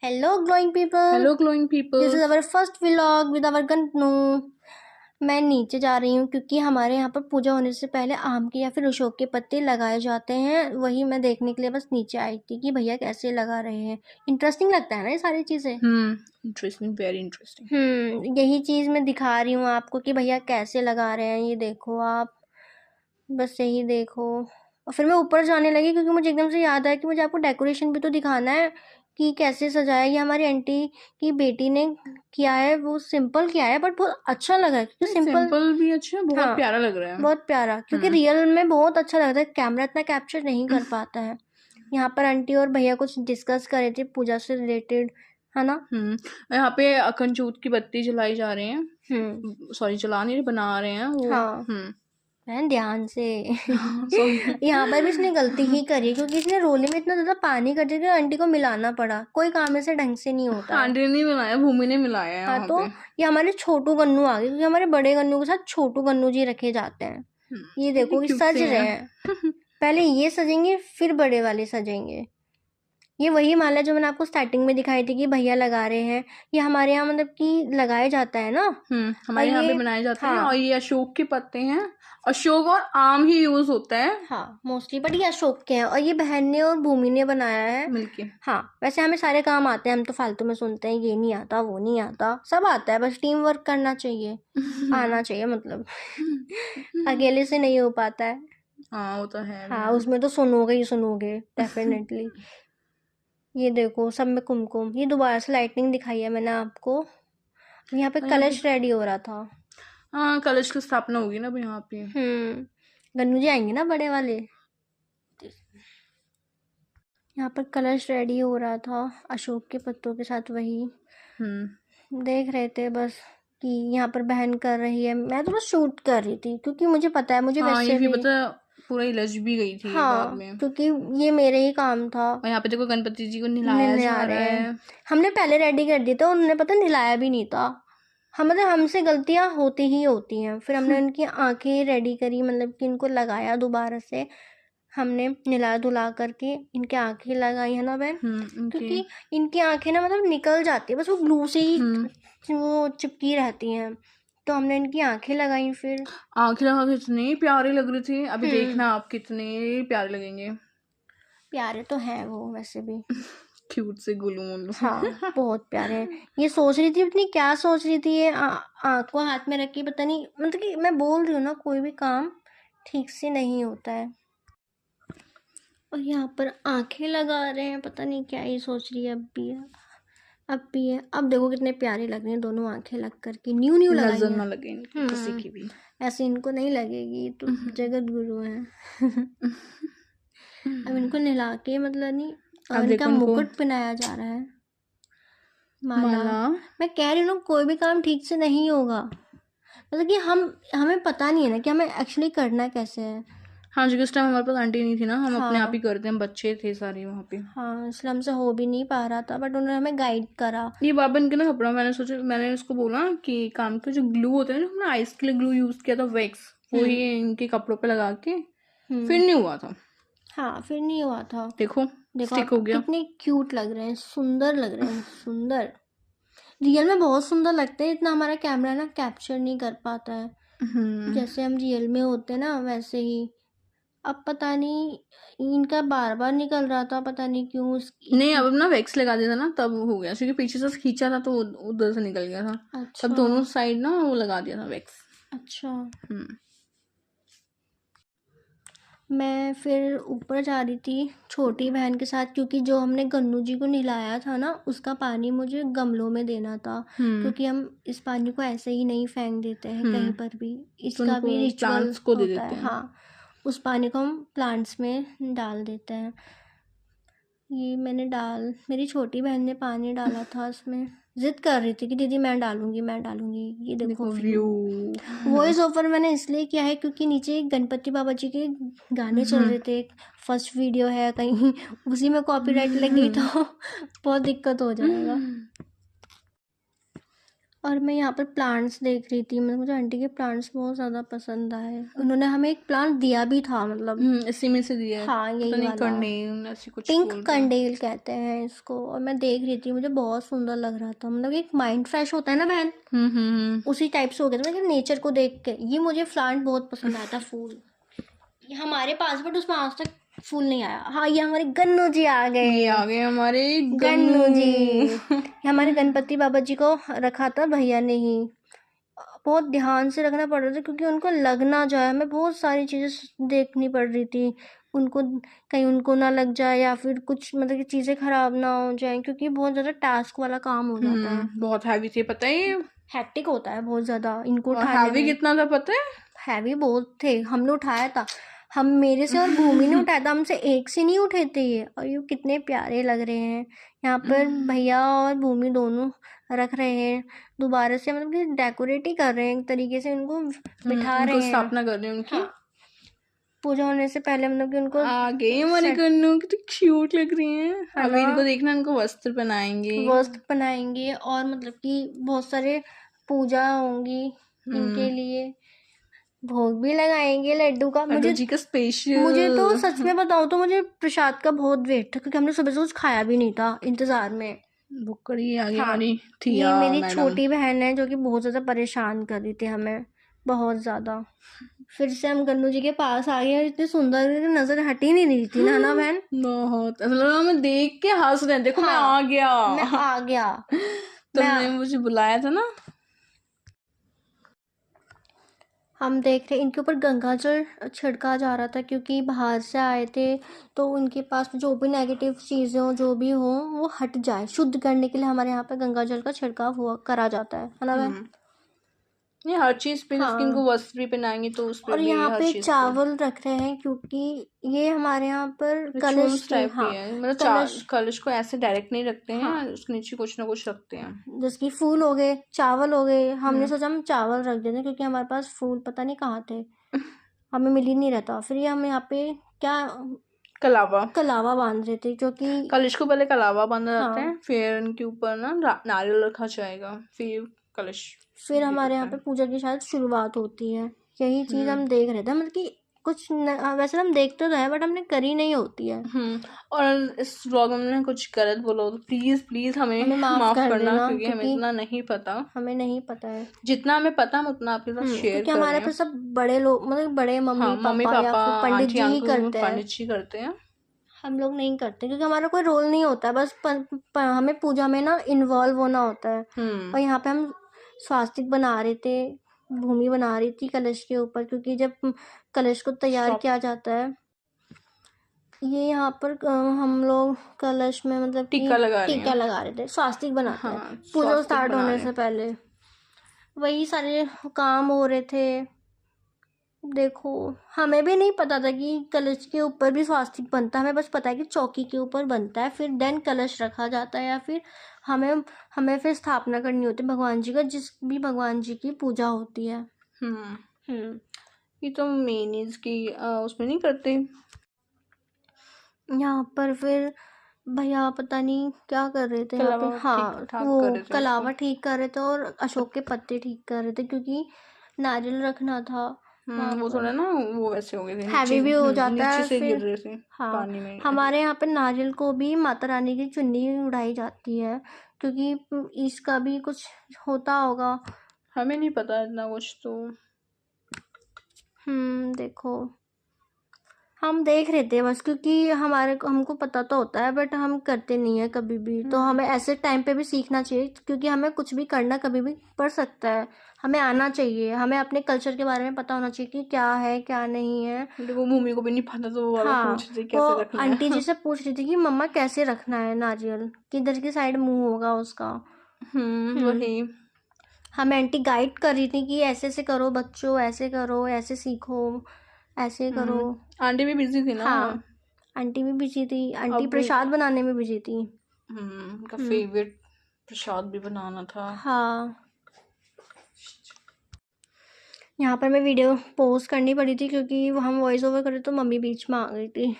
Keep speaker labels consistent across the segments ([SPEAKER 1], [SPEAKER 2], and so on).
[SPEAKER 1] Hello, glowing people.
[SPEAKER 2] Hello, glowing people.
[SPEAKER 1] This is our first vlog with our Ganu. मैं नीचे जा रही हूँ क्योंकि हमारे यहाँ पर पूजा होने से पहले आम के या फिर अशोक के पत्ते लगाए जाते हैं। वही मैं देखने के लिए बस नीचे आई थी कि भैया कैसे लगा रहे हैं। इंटरेस्टिंग लगता है ना ये सारी चीज़ें।
[SPEAKER 2] Interesting, very interesting.
[SPEAKER 1] यही चीज़ मैं दिखा रही हूँ आपको कि भैया कैसे लगा रहे हैं। ये देखो आप, बस यही देखो। और फिर मैं ऊपर जाने लगी क्योंकि मुझे एकदम से याद आया कि मुझे आपको डेकोरेशन भी तो दिखाना है कि कैसे सजाया। ये हमारी आंटी की बेटी ने किया है, वो सिंपल किया है बट बहुत अच्छा लग रहा है क्योंकि
[SPEAKER 2] सिंपल भी अच्छा, बहुत
[SPEAKER 1] हाँ,
[SPEAKER 2] प्यारा लग रहा है।
[SPEAKER 1] बहुत प्यारा, क्योंकि रियल में बहुत अच्छा लगता है, कैमरा इतना कैप्चर नहीं कर पाता है। यहाँ पर आंटी और भैया कुछ डिस्कस कर रहे थे पूजा से रिलेटेड, है ना।
[SPEAKER 2] यहाँ पे अखंड जोत की बत्ती जलाई जा रहे हैं। सॉरी, जला नहीं, बना रहे हैं वो।
[SPEAKER 1] हाँ, बहन ध्यान से। यहाँ पर भी इसने गलती ही करी क्योंकि इसने रोले में इतना ज्यादा पानी कर दिया कि आंटी को मिलाना पड़ा। कोई काम ऐसे ढंग से नहीं होता है।
[SPEAKER 2] आंटी ने मिलाया, भूमि ने मिलाया है।
[SPEAKER 1] हाँ, तो ये हमारे छोटू गन्नू आ गए क्योंकि हमारे बड़े गन्नू के साथ छोटू गन्नू जी रखे जाते हैं। ये देखो कि सज रहे हैं। पहले ये सजेंगे फिर बड़े वाले सजेंगे। ये वही माला जो मैंने आपको स्टार्टिंग में दिखाई थी कि भैया लगा रहे हैं। ये हमारे यहाँ मतलब कि लगाया जाता है ना।
[SPEAKER 2] हमारे यहाँ पे बनाए जाते हैं। और ये अशोक के पत्ते हैं। अशोक और आम ही यूज होता है।
[SPEAKER 1] हाँ, मोस्टली, बट ये अशोक के हैं। और ये बहन ने और भूमि ने बनाया है
[SPEAKER 2] मिलके।
[SPEAKER 1] हाँ, वैसे हमें सारे काम आते हैं, हम तो फालतू में सुनते हैं ये नहीं आता वो नहीं आता, सब आता है, बस टीम वर्क करना चाहिए। आना चाहिए मतलब। अकेले से नहीं हो पाता है।
[SPEAKER 2] हाँ, वो तो है।
[SPEAKER 1] हाँ, उसमें तो सुनोगे ही सुनोगे डेफिनेटली। ये देखो सब में कुमकुम। ये दोबारा से लाइटनिंग दिखाई है मैंने आपको। यहाँ पे कलश रेडी हो रहा था।
[SPEAKER 2] हाँ, कलश की स्थापना होगी ना यहाँ पे।
[SPEAKER 1] गन्नू जी आएंगे ना बड़े वाले। यहाँ पर कलश रेडी हो रहा था अशोक के पत्तों के साथ। वही देख रहे थे बस कि यहाँ पर बहन कर रही है। मैं तो बस शूट कर रही थी क्योंकि मुझे पता है, मुझे वैसे भी
[SPEAKER 2] पता, पूरा इलझ भी गई थी बाद में।
[SPEAKER 1] क्योंकि ये मेरे ही काम था।
[SPEAKER 2] और यहाँ पे देखो गणपति जी को नहलाया जा रहा है।
[SPEAKER 1] हमने पहले रेडी कर दिया था, उन्होंने पता नहलाया भी नहीं था। हम मतलब हमसे गलतियां होती ही होती हैं। फिर हमने उनकी आंखें रेडी करी, मतलब कि इनको लगाया दोबारा से। हमने नहला धुला करके इनकी आंखें लगाई है ना बहन, क्योंकि इनकी आंखें ना मतलब निकल जाती है, बस वो ग्लू से ही वो चिपकी रहती हैं। तो हमने इनकी आंखें लगाई। फिर
[SPEAKER 2] आंखें लगा के इतने प्यारे लग रहे थे। अभी देखना आप कितने प्यारे लगेंगे।
[SPEAKER 1] प्यारे तो हैं वो वैसे भी।
[SPEAKER 2] क्यूट से गुलू।
[SPEAKER 1] हाँ, बहुत प्यारे हैं। ये सोच रही थी अपनी, क्या सोच रही थी, ये आँख को हाथ में रख के, पता नहीं, मतलब कि मैं बोल रही हूँ ना, कोई भी काम ठीक से नहीं होता है। और यहाँ पर आंखें लगा रहे हैं, पता नहीं क्या ये सोच रही है। अब भी है, अब भी है। अब देखो कितने प्यारे लग रहे हैं दोनों आंखें लग करके। न्यू
[SPEAKER 2] नजर ना लगे किसी की भी।
[SPEAKER 1] ऐसे इनको नहीं लगेगी, तो जगत गुरु है। अब इनको नहला के मतलब नहीं, और इनका मुकुट पहनाया जा रहा है। माला। मैं कह रही हूँ कोई भी काम ठीक से नहीं होगा, मतलब कि हमें पता नहीं है ना कि हमें एक्चुअली करना कैसे है।
[SPEAKER 2] हाँ जी, उस टाइम हमारे पास आंटी नहीं थी ना, हम अपने आप ही करते हैं, बच्चे थे सारे वहाँ पे।
[SPEAKER 1] हाँ, इसलिए हमसे हो भी नहीं पा रहा था, बट उन्होंने हमें गाइड करा।
[SPEAKER 2] ये बाबन के ना कपड़ा, मैंने उसको बोला कि काम का जो ग्लू होता है ना, हमने आइस के लिए ग्लू यूज किया था, वैक्स, वो ही इनके कपड़ों पे लगा के फिर नहीं हुआ था।
[SPEAKER 1] हाँ, फिर नहीं हुआ था।
[SPEAKER 2] देखो स्टिक हो गया।
[SPEAKER 1] कितने क्यूट लग रहे हैं, सुंदर लग रहे हैं। सुंदर, रियल में बहुत सुंदर लगते हैं। इतना हमारा कैमरा ना कैप्चर नहीं कर पाता है। जैसे हम रियल में होते हैं ना वैसे ही। अब पता नहीं इनका बार बार निकल रहा था, पता नहीं क्यों।
[SPEAKER 2] नहीं, अब ना वैक्स लगा दिया था ना, तब हो गया, क्योंकि पीछे से खींचा था तो उधर से निकल गया था।
[SPEAKER 1] अच्छा।
[SPEAKER 2] तब दोनों साइड ना वो लगा दिया था वैक्स।
[SPEAKER 1] अच्छा। मैं फिर ऊपर जा रही थी छोटी बहन के साथ, क्योंकि जो हमने गन्नू जी को नहलाया था ना, उसका पानी मुझे गमलों में देना था। क्योंकि हम इस पानी को ऐसे ही नहीं फेंक देते हैं कहीं पर भी, इसका भी रिचुअल होता है। हाँ, उस पानी को हम प्लांट्स में डाल देते हैं। ये मेरी छोटी बहन ने पानी डाला था उसमें, जिद कर रही थी कि दीदी मैं डालूंगी। ये देखो व्यू। वॉइस ओवर मैंने इसलिए किया है क्योंकि नीचे गणपति बाबा जी के गाने चल रहे थे। फर्स्ट वीडियो है, कहीं उसी में कॉपीराइट लग गई तो बहुत दिक्कत हो जाएगा। और मैं यहाँ पर प्लांट्स देख रही थी, मतलब मुझे आंटी के प्लांट्स बहुत ज़्यादा पसंद आए। उन्होंने हमें एक प्लांट दिया भी था, मतलब
[SPEAKER 2] इसी में से दिया है,
[SPEAKER 1] हाँ
[SPEAKER 2] पता
[SPEAKER 1] यही
[SPEAKER 2] नहीं
[SPEAKER 1] वाला
[SPEAKER 2] कर्नेल ऐसी कुछ
[SPEAKER 1] पिंक
[SPEAKER 2] बोलते हैं।
[SPEAKER 1] कंडेल कहते हैं इसको। और मैं देख रही थी, मुझे बहुत सुंदर लग रहा था, मतलब एक माइंड फ्रेश होता है ना बहन, उसी टाइप से हो गया था मतलब नेचर को देख के। ये मुझे प्लांट बहुत पसंद आया था, फूल। ये हमारे पास बट उसमें आज तक फूल नहीं आया। हाँ ये हमारे गन्नू जी आ
[SPEAKER 2] ये
[SPEAKER 1] गए।
[SPEAKER 2] आ गए हमारे
[SPEAKER 1] गन्नू जी
[SPEAKER 2] गन्नू।
[SPEAKER 1] ये हमारे गणपति बाबा जी को रखा था भैया ने ही। बहुत ध्यान से रखना पड़ रहा था क्योंकि उनको लग ना जाए, हमें बहुत सारी चीज़ें देखनी पड़ रही थी उनको, कहीं उनको ना लग जाए या फिर कुछ मतलब कि चीज़ें खराब ना हो जाए, क्योंकि बहुत ज़्यादा टास्क वाला काम हो जाता है।
[SPEAKER 2] बहुत हैवी थे पता है ये।
[SPEAKER 1] हैक्टिक होता है बहुत ज़्यादा इनको
[SPEAKER 2] और
[SPEAKER 1] उठाने
[SPEAKER 2] हैवी
[SPEAKER 1] में।
[SPEAKER 2] कितना था पता है?
[SPEAKER 1] हैवी बहुत थे, हमने उठाया था। हम मेरे से और भूमि ने उठाया था, हमसे एक से नहीं उठे थे ये। और ये कितने प्यारे लग रहे हैं। यहाँ पर भैया और भूमि दोनों रख रहे हैं दोबारा से, मतलब कि डेकोरेट ही कर रहे हैं एक तरीके से, उनको बिठा
[SPEAKER 2] उनको
[SPEAKER 1] रहे हैं।
[SPEAKER 2] स्थापना कर रहे हैं उनकी।
[SPEAKER 1] हाँ पूजा होने से पहले मतलब कि उनको
[SPEAKER 2] आ गए हमारे गन्नू, कितनी क्यूट लग रही हैं।
[SPEAKER 1] है
[SPEAKER 2] अभी
[SPEAKER 1] ना,
[SPEAKER 2] इनको देखना, इनको वस्त्र पहनाएंगे।
[SPEAKER 1] वस्त्र बनाएंगे और मतलब कि बहुत सारे पूजा होंगी इनके लिए, भोग भी लगाएंगे लड्डू का।
[SPEAKER 2] लड्डू जी का स्पेशल।
[SPEAKER 1] मुझे तो सच में बताऊँ तो मुझे प्रसाद का बहुत वेट था, क्योंकि हमने सुबह से कुछ खाया भी नहीं था इंतजार में।
[SPEAKER 2] बुकड़ी आ गई
[SPEAKER 1] हाँ
[SPEAKER 2] हमारी
[SPEAKER 1] ये
[SPEAKER 2] थिया
[SPEAKER 1] मेरी
[SPEAKER 2] मैडम।
[SPEAKER 1] छोटी बहन है जो कि बहुत ज़्यादा परेशान कर रही थी हमें, बहुत ज़्यादा। फिर से हम गन्नू जी के पास आ गए, इतनी सुंदर नजर हट ही नहीं रही थी ना बहन।
[SPEAKER 2] बहुत ऐसा लग रहा, मैं देख के हंस रहे हैं, देखो मैं
[SPEAKER 1] हाँ
[SPEAKER 2] आ गया।
[SPEAKER 1] मैं आ गया।
[SPEAKER 2] तुमने मुझे बुलाया था ना।
[SPEAKER 1] हम देख रहे इनके ऊपर गंगा जल छिड़का जा रहा था, क्योंकि बाहर से आए थे तो उनके पास जो भी नेगेटिव चीज़ें हो जो भी हो वो हट जाए। शुद्ध करने के लिए हमारे यहाँ पे गंगा जल का छिड़काव हुआ करा जाता है ना बहन।
[SPEAKER 2] ये हर चीज पे, जैसे कि इनको
[SPEAKER 1] हाँ
[SPEAKER 2] वस्त्र भी पहनाएंगे तो उस पे
[SPEAKER 1] और
[SPEAKER 2] भी
[SPEAKER 1] यहाँ
[SPEAKER 2] हर
[SPEAKER 1] पे
[SPEAKER 2] चीज पे
[SPEAKER 1] चावल रख रहे हैं, क्योंकि ये हमारे यहाँ पर कलश
[SPEAKER 2] रिचुअल्स
[SPEAKER 1] के,
[SPEAKER 2] टाइप ही
[SPEAKER 1] हाँ
[SPEAKER 2] है। मतलब
[SPEAKER 1] कलश,
[SPEAKER 2] कलश को ऐसे डायरेक्ट नहीं रखते हैं,
[SPEAKER 1] हाँ
[SPEAKER 2] उसके नीचे कुछ ना कुछ रखते हैं।
[SPEAKER 1] जैसे कि फूल हो गए, चावल हो गए। हमने सोचा हम चावल रख देते हैं, क्योंकि हमारे पास फूल पता नहीं कहाँ थे, हमें मिल ही नहीं रहता। फिर ये हम यहाँ पे क्या
[SPEAKER 2] कलावा।
[SPEAKER 1] कलावा बांध रहे थे, जो कि
[SPEAKER 2] कलश को पहले कलावा बांधा जाता है,
[SPEAKER 1] हाँ
[SPEAKER 2] फिर उनके ऊपर ना नारियल रखा जाएगा, फिर कलश
[SPEAKER 1] फिर
[SPEAKER 2] ये
[SPEAKER 1] हमारे
[SPEAKER 2] करते
[SPEAKER 1] यहाँ पे
[SPEAKER 2] हैं।
[SPEAKER 1] पूजा की शायद शुरुआत होती है। यही चीज़ हम देख रहे थे, मतलब कि कुछ वैसे हम देखते तो है बट हमने करी नहीं होती है।
[SPEAKER 2] और इस व्लॉग में मैंने कुछ गलत बोला हो तो प्लीज प्लीज हमें
[SPEAKER 1] माफ़
[SPEAKER 2] माफ
[SPEAKER 1] कर
[SPEAKER 2] करना,
[SPEAKER 1] देना,
[SPEAKER 2] क्योंकि हमें
[SPEAKER 1] क्योंकि
[SPEAKER 2] इतना नहीं पता।
[SPEAKER 1] हमें नहीं पता है।
[SPEAKER 2] जितना हमें पता हम उतना आपके साथ शेयर
[SPEAKER 1] क्योंकि
[SPEAKER 2] कर
[SPEAKER 1] हमारे
[SPEAKER 2] रहे
[SPEAKER 1] पे
[SPEAKER 2] हैं।
[SPEAKER 1] सब बड़े लोग, मतलब बड़े
[SPEAKER 2] हाँ,
[SPEAKER 1] मम्मी
[SPEAKER 2] मम्मी
[SPEAKER 1] पापा या
[SPEAKER 2] पापा
[SPEAKER 1] फिर पंडित
[SPEAKER 2] आंटी
[SPEAKER 1] जी ही
[SPEAKER 2] अंकल
[SPEAKER 1] करते हैं।
[SPEAKER 2] पंडित जी करते हैं।
[SPEAKER 1] हम लोग नहीं करते, क्योंकि हमारा कोई रोल नहीं होता है, बस हमें पूजा में ना इन्वॉल्व होना होता है। और यहाँ पे हम स्वास्तिक बना रहे थे, भूमि बना रही थी कलश के ऊपर, क्योंकि जब कलश को तैयार
[SPEAKER 2] Stop.
[SPEAKER 1] किया जाता है, ये यहाँ पर हम लोग कलश में मतलब कि
[SPEAKER 2] टीका लगा रही
[SPEAKER 1] टीका
[SPEAKER 2] हैं।
[SPEAKER 1] लगा रहे थे, स्वास्तिक बनाते हैं
[SPEAKER 2] हाँ,
[SPEAKER 1] पूजा
[SPEAKER 2] स्वास्तिक
[SPEAKER 1] स्टार्ट
[SPEAKER 2] बना
[SPEAKER 1] होने
[SPEAKER 2] रहे
[SPEAKER 1] से
[SPEAKER 2] हैं।
[SPEAKER 1] पहले। वही सारे काम हो रहे थे। देखो हमें भी नहीं पता था कि कलश के ऊपर भी स्वास्तिक बनता है, हमें बस पता है कि चौकी के ऊपर बनता है, फिर देन कलश रखा जाता है, या फिर हमें हमें फिर स्थापना करनी होती है भगवान जी का, जिस भी भगवान जी की पूजा होती है।
[SPEAKER 2] ये तो मेनीज की उसमें नहीं करते।
[SPEAKER 1] यहाँ पर फिर भैया पता नहीं क्या कर रहे थे यहाँ पे,
[SPEAKER 2] कलावा ठीक
[SPEAKER 1] हाँ
[SPEAKER 2] ठाक
[SPEAKER 1] वो
[SPEAKER 2] कर रहे थे उसको।
[SPEAKER 1] कलावा ठीक कर रहे थे और अशोक के पत्ते ठीक कर रहे थे, क्योंकि नारियल रखना था वहाँ
[SPEAKER 2] वो
[SPEAKER 1] पर।
[SPEAKER 2] थोड़ा ना वो वैसे हो गए थे,
[SPEAKER 1] हैवी
[SPEAKER 2] नीचे
[SPEAKER 1] भी हो जाता
[SPEAKER 2] नीचे
[SPEAKER 1] है
[SPEAKER 2] से गिर
[SPEAKER 1] फिर।
[SPEAKER 2] रहे थे
[SPEAKER 1] हाँ
[SPEAKER 2] पानी में।
[SPEAKER 1] हमारे यहाँ पे नारियल को भी माता रानी की चुन्नी उड़ाई जाती है, क्योंकि इसका भी कुछ होता होगा।
[SPEAKER 2] हमें नहीं पता इतना कुछ तो।
[SPEAKER 1] देखो हम देख रहे थे बस, क्योंकि हमको पता तो होता है बट हम करते नहीं है कभी भी। तो हमें ऐसे टाइम पे भी सीखना चाहिए, क्योंकि हमें कुछ भी करना कभी भी पड़ सकता है, हमें आना चाहिए, हमें अपने कल्चर के बारे में पता होना चाहिए कि क्या है क्या नहीं है।
[SPEAKER 2] वो मम्मी को भी नहीं पता, तो वो वाला
[SPEAKER 1] हाँ
[SPEAKER 2] पूछ रहे थे
[SPEAKER 1] वो
[SPEAKER 2] कैसे रखना
[SPEAKER 1] आंटी
[SPEAKER 2] है।
[SPEAKER 1] जी से पूछ रही थी कि मम्मा कैसे रखना है नारियल, किधर की साइड मुंह होगा उसका।
[SPEAKER 2] वही।
[SPEAKER 1] हमें आंटी गाइड कर रही थी कि ऐसे से करो बच्चों, ऐसे करो, ऐसे सीखो, ऐसे करो।
[SPEAKER 2] आंटी भी बिजी थी ना।
[SPEAKER 1] हाँ आंटी भी बिजी थी, आंटी
[SPEAKER 2] अब
[SPEAKER 1] प्रसाद बनाने में बिजी थी।
[SPEAKER 2] उनका फेवरेट प्रसाद भी बनाना था।
[SPEAKER 1] हाँ यहाँ पर मैं वीडियो पोस्ट करनी पड़ी थी, क्योंकि हम वॉइस ओवर कर रहे तो मम्मी बीच में आ गई थी।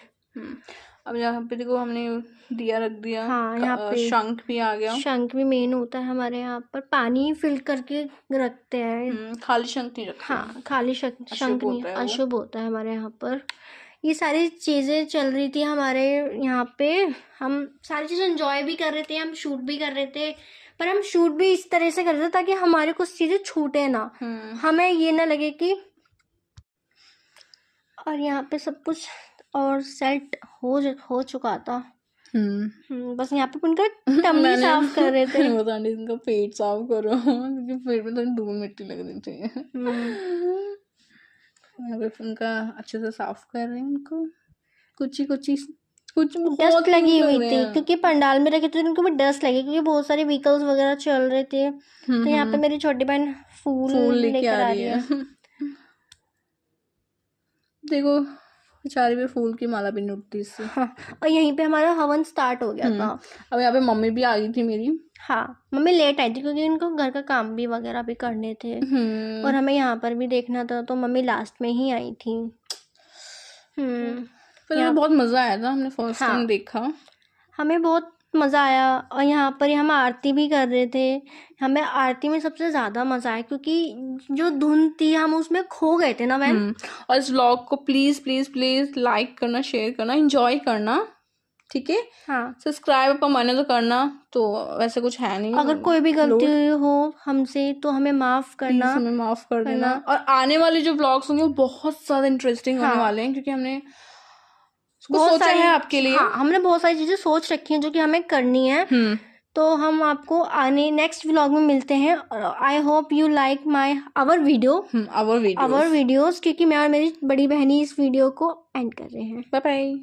[SPEAKER 2] अब यहाँ पे देखो हमने दिया रख दिया।
[SPEAKER 1] हाँ, यहाँ पे
[SPEAKER 2] शंख भी आ गया।
[SPEAKER 1] शंख भी मेन होता है हमारे यहाँ पर, पानी फिल करके रखते हैं।
[SPEAKER 2] खाली शंख नहीं रखते।
[SPEAKER 1] हाँ, खाली शंख
[SPEAKER 2] अशुभ
[SPEAKER 1] नहीं,
[SPEAKER 2] होता है वो।
[SPEAKER 1] अशुभ होता है हमारे यहाँ पर। ये सारी चीज़ें चल रही थी हमारे यहाँ पे, हम सारी चीज़ें एंजॉय भी कर रहे थे, हम शूट भी कर रहे थे, पर हम शूट भी इस तरह से कर रहे थे ताकि हमारे कुछ चीज़ें छूटे ना, हमें ये ना लगे कि। और यहाँ पे सब कुछ और सेट हो चुका था। बस यहाँ पे उनका टम्मी साफ कर रहे थे।
[SPEAKER 2] बता नहीं, इनका पेट साफ करो क्योंकि पेट में थोड़ी धूल मिट्टी लगनी चाहिए। यहाँ पे उनका अच्छे से साफ कर रहे हैं उनको। कुछ
[SPEAKER 1] डस्ट लगी हुई थी क्योंकि पंडाल में रखे थे, उनको भी डस्ट लगी क्योंकि बहुत सारे व्हीकल्स वगैरह चल रहे थे। तो यहाँ पे मेरी छोटी बहन फूल लेकर आ रही है।
[SPEAKER 2] देखो बेचारी पे फूल की माला भी नहीं उठती इससे।
[SPEAKER 1] हाँ, और यहीं पे हमारा हवन स्टार्ट हो गया था।
[SPEAKER 2] अब यहाँ पे मम्मी भी आ गई थी मेरी।
[SPEAKER 1] हाँ, मम्मी लेट आई थी क्योंकि उनको घर का काम भी वगैरह भी करने थे और हमें यहाँ पर भी देखना था, तो मम्मी लास्ट में ही आई थी।
[SPEAKER 2] पर बहुत मज़ा आया था, हमने फर्स्ट टाइम देखा,
[SPEAKER 1] हमें बहुत मज़ा आया। और यहाँ पर हम आरती भी कर रहे थे, हमें आरती में सबसे ज़्यादा मज़ा आया क्योंकि जो धुन थी हम उसमें खो गए थे ना बहन।
[SPEAKER 2] और इस व्लॉग को प्लीज़ प्लीज़ प्लीज़ लाइक करना, शेयर करना, एंजॉय करना, ठीक है।
[SPEAKER 1] हाँ,
[SPEAKER 2] सब्सक्राइब अपन मैंने तो करना, तो वैसे कुछ है नहीं।
[SPEAKER 1] अगर कोई भी गलती हो हमसे तो हमें माफ़ करना,
[SPEAKER 2] हमें माफ़ कर देना। और आने वाले जो व्लॉग्स होंगे वो बहुत ज़्यादा इंटरेस्टिंग होने वाले हैं क्योंकि हमने बहुत सोचा है आपके लिए।
[SPEAKER 1] हाँ, हमने बहुत सारी चीज़ें सोच रखी हैं जो कि हमें करनी है। तो हम आपको आने नेक्स्ट व्लॉग में मिलते हैं। I hope you like our videos, क्योंकि मैं और मेरी बड़ी बहनी इस वीडियो को एंड कर रहे हैं।
[SPEAKER 2] Bye bye.